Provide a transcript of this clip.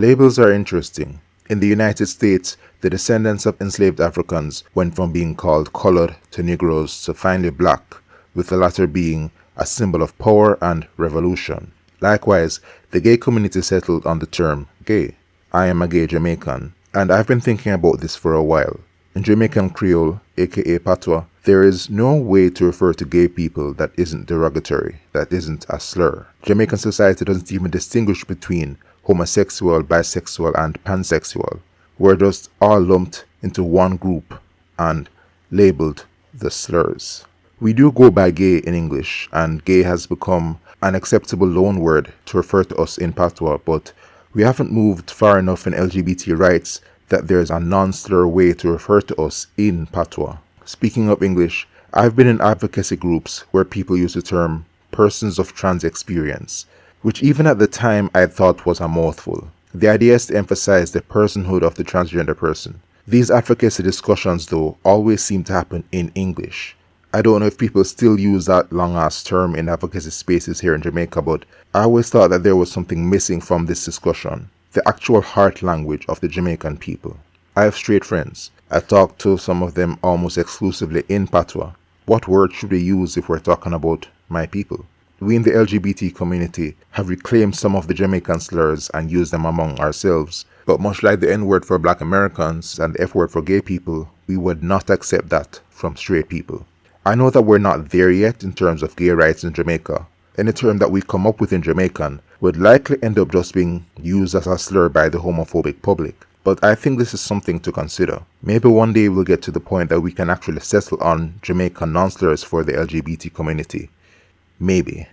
Labels are interesting. In the United States, the descendants of enslaved Africans went from being called colored to Negroes to finally black, with the latter being a symbol of power and revolution. Likewise, the gay community settled on the term gay. I am a gay Jamaican, and I've been thinking about this for a while. In Jamaican Creole, aka Patwa, there is no way to refer to gay people that isn't derogatory, that isn't a slur. Jamaican society doesn't even distinguish between homosexual, bisexual, and pansexual. We're just all lumped into one group and labeled the slurs. We do go by gay in English, and gay has become an acceptable loanword to refer to us in Patwa, but we haven't moved far enough in LGBT rights that there's a non-slur way to refer to us in Patwa. Speaking of English, I've been in advocacy groups where people use the term persons of trans experience, which even at the time I thought was a mouthful. The idea is to emphasize the personhood of the transgender person. These advocacy discussions, though, always seem to happen in English. I don't know if people still use that long-ass term in advocacy spaces here in Jamaica, but I always thought that there was something missing from this discussion, the actual heart language of the Jamaican people. I have straight friends. I talk to some of them almost exclusively in Patwa. What word should we use if we're talking about my people? We in the LGBT community have reclaimed some of the Jamaican slurs and used them among ourselves, but much like the N-word for Black Americans and the F-word for gay people, we would not accept that from straight people. I know that we're not there yet in terms of gay rights in Jamaica. Any term that we come up with in Jamaican would likely end up just being used as a slur by the homophobic public. But I think this is something to consider. Maybe one day we'll get to the point that we can actually settle on Jamaican non-slurs for the LGBT community. Maybe.